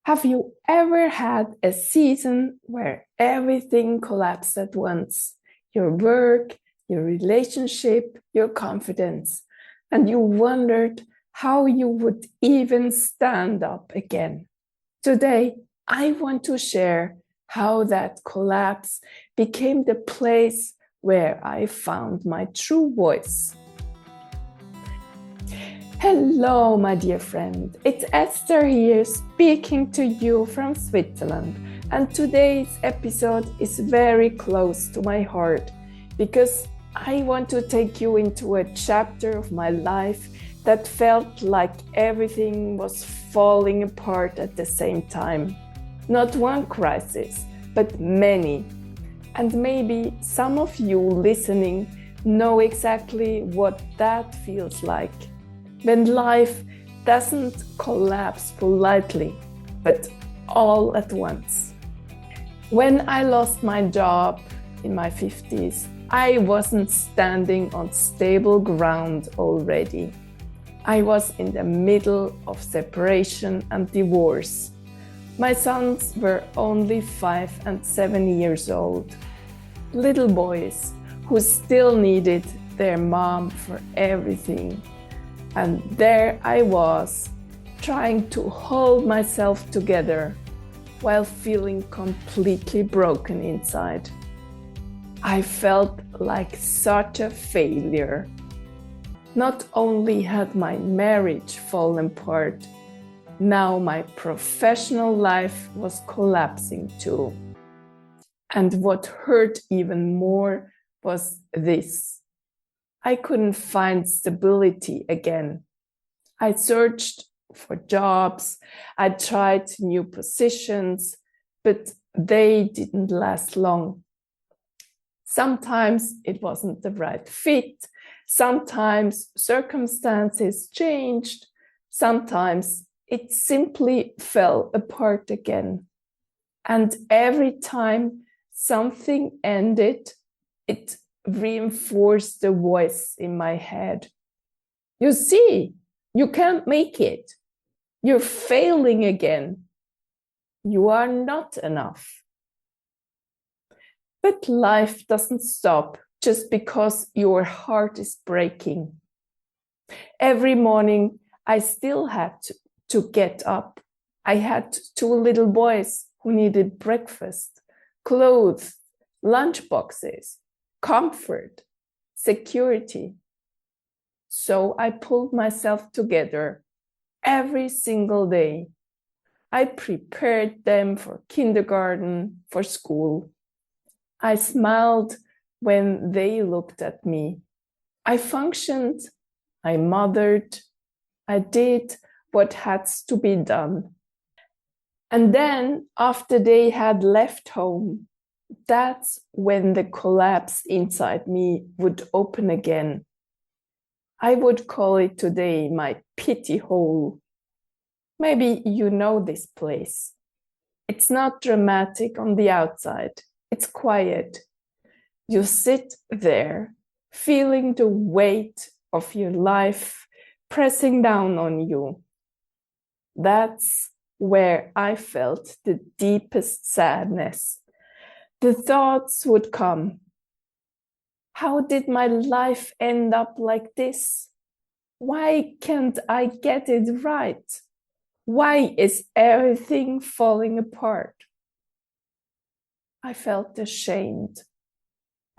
Have you ever had a season where everything collapsed at once? Your work, your relationship, your confidence, and you wondered how you would even stand up again. Today, I want to share how that collapse became the place where I found my true voice. Hello, my dear friend. It's Esther here speaking to you from Switzerland. And today's episode is very close to my heart because I want to take you into a chapter of my life that felt like everything was falling apart at the same time. Not one crisis, but many. And maybe some of you listening know exactly what that feels like. When life doesn't collapse politely, but all at once. When I lost my job in my 50s, I wasn't standing on stable ground already. I was in the middle of separation and divorce. My sons were only 5 and 7 years old. Little boys who still needed their mom for everything. And there I was, trying to hold myself together while feeling completely broken inside. I felt like such a failure. Not only had my marriage fallen apart, now my professional life was collapsing too. And what hurt even more was this. I couldn't find stability again. I searched for jobs, I tried new positions, but they didn't last long. Sometimes it wasn't the right fit, sometimes circumstances changed, sometimes it simply fell apart again. And every time something ended, it reinforced the voice in my head. You see, you can't make it. You're failing again. You are not enough. But life doesn't stop just because your heart is breaking. Every morning, I still had to get up. I had 2 little boys who needed breakfast, clothes, lunch boxes, comfort, security. So I pulled myself together every single day. I prepared them for kindergarten, for school. I smiled when they looked at me. I functioned, I mothered, I did what had to be done. And then, after they had left home, that's when the collapse inside me would open again. I would call it today my pity hole. Maybe you know this place. It's not dramatic on the outside. It's quiet. You sit there, feeling the weight of your life pressing down on you. That's where I felt the deepest sadness. The thoughts would come. How did my life end up like this? Why can't I get it right? Why is everything falling apart? I felt ashamed.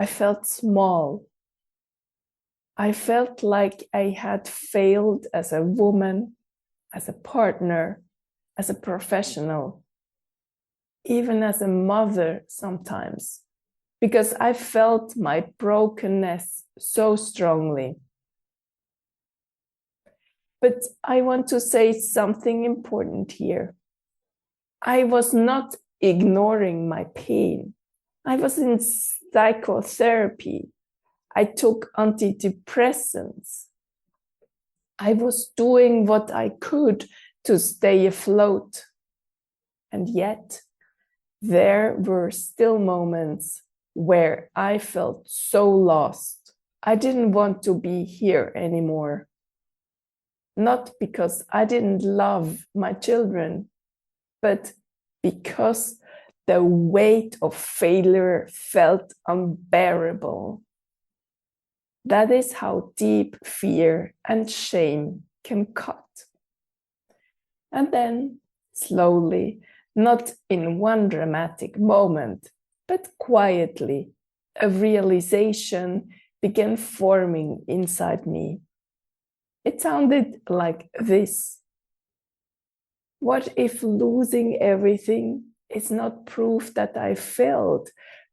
I felt small. I felt like I had failed as a woman, as a partner, as a professional, even as a mother sometimes, because I felt my brokenness so strongly. But I want to say something important here. I was not ignoring my pain. I was in psychotherapy. I took antidepressants. I was doing what I could to stay afloat. And yet, there were still moments where I felt so lost. I didn't want to be here anymore. Not because I didn't love my children, but because the weight of failure felt unbearable. That is how deep fear and shame can cut. And then, slowly, not in one dramatic moment, but quietly, a realization began forming inside me. It sounded like this: what if losing everything is not proof that I failed,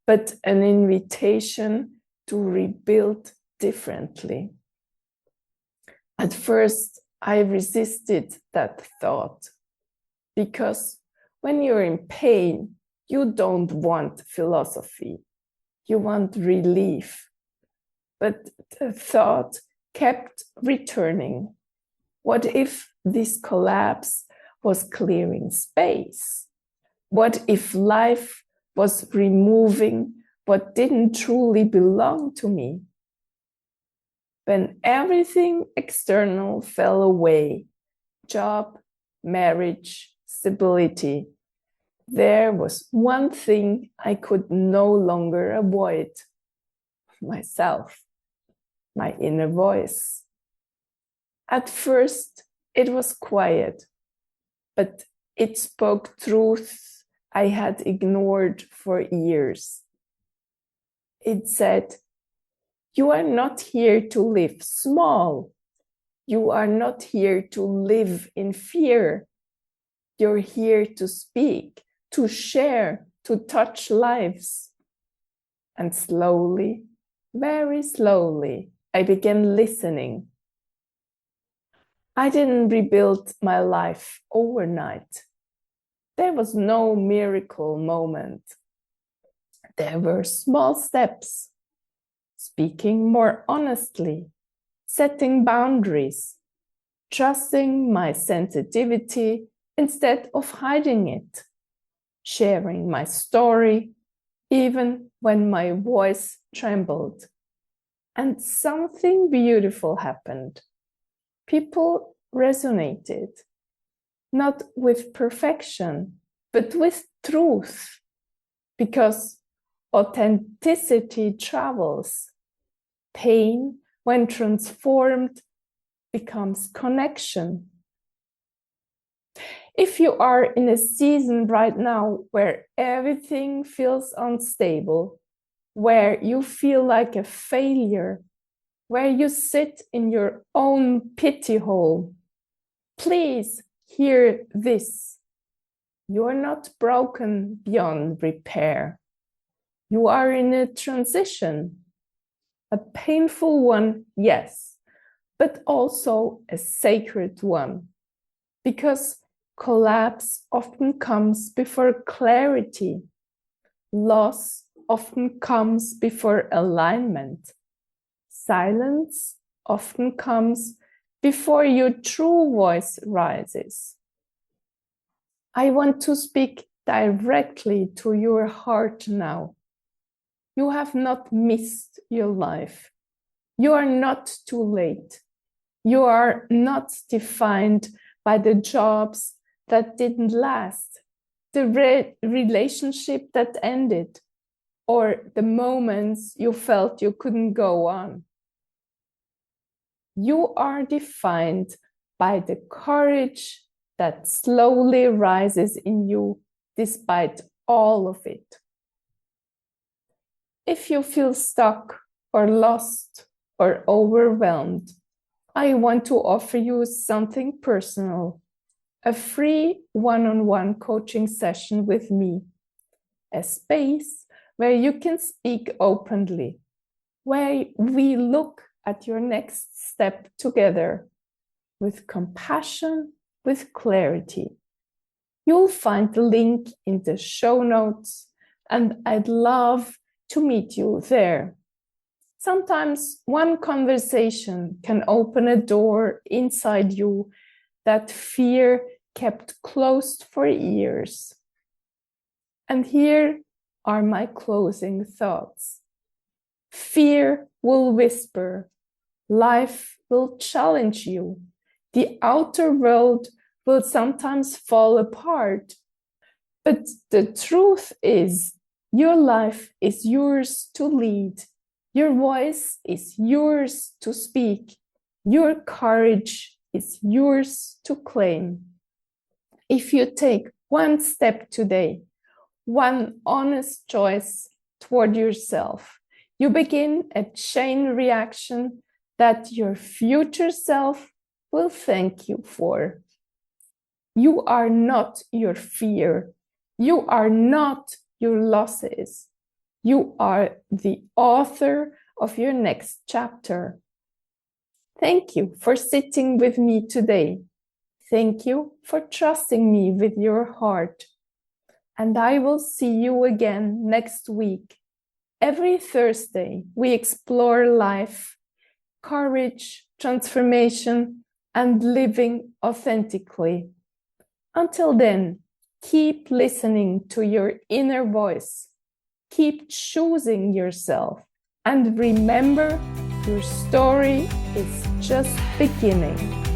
but an invitation to rebuild differently? At first, I resisted that thought, because when you're in pain, you don't want philosophy, you want relief. But the thought kept returning. What if this collapse was clearing space? What if life was removing what didn't truly belong to me? When everything external fell away, job, marriage, stability, there was one thing I could no longer avoid: myself, my inner voice. At first, it was quiet, but it spoke truths I had ignored for years. It said, "You are not here to live small. You are not here to live in fear. You're here to speak, to share, to touch lives." And slowly, very slowly, I began listening. I didn't rebuild my life overnight. There was no miracle moment. There were small steps: speaking more honestly, setting boundaries, trusting my sensitivity instead of hiding it, sharing my story even when my voice trembled. And something beautiful happened. People resonated, not with perfection, but with truth, because authenticity travels. Pain, when transformed, becomes connection. If you are in a season right now where everything feels unstable, where you feel like a failure, where you sit in your own pity hole, please hear this: you're not broken beyond repair. You are in a transition, a painful one, yes, but also a sacred one, because collapse often comes before clarity. Loss often comes before alignment. Silence often comes before your true voice rises. I want to speak directly to your heart now. You have not missed your life. You are not too late. You are not defined by the jobs that didn't last, the relationship that ended, or the moments you felt you couldn't go on. You are defined by the courage that slowly rises in you despite all of it. If you feel stuck or lost or overwhelmed, I want to offer you something personal: a free one-on-one coaching session with me, a space where you can speak openly, where we look at your next step together with compassion, with clarity. You'll find the link in the show notes, and I'd love to meet you there. Sometimes one conversation can open a door inside you that fear kept closed for years. And here are my closing thoughts. Fear will whisper. Life will challenge you. The outer world will sometimes fall apart, But the truth is, your life is yours to lead. Your voice is yours to speak. Your courage is yours to claim. If you take one step today, one honest choice toward yourself, you begin a chain reaction that your future self will thank you for. You are not your fear. You are not your losses. You are the author of your next chapter. Thank you for sitting with me today. Thank you for trusting me with your heart. And I will see you again next week. Every Thursday, we explore life, courage, transformation, and living authentically. Until then, keep listening to your inner voice. Keep choosing yourself. And remember, your story is just beginning.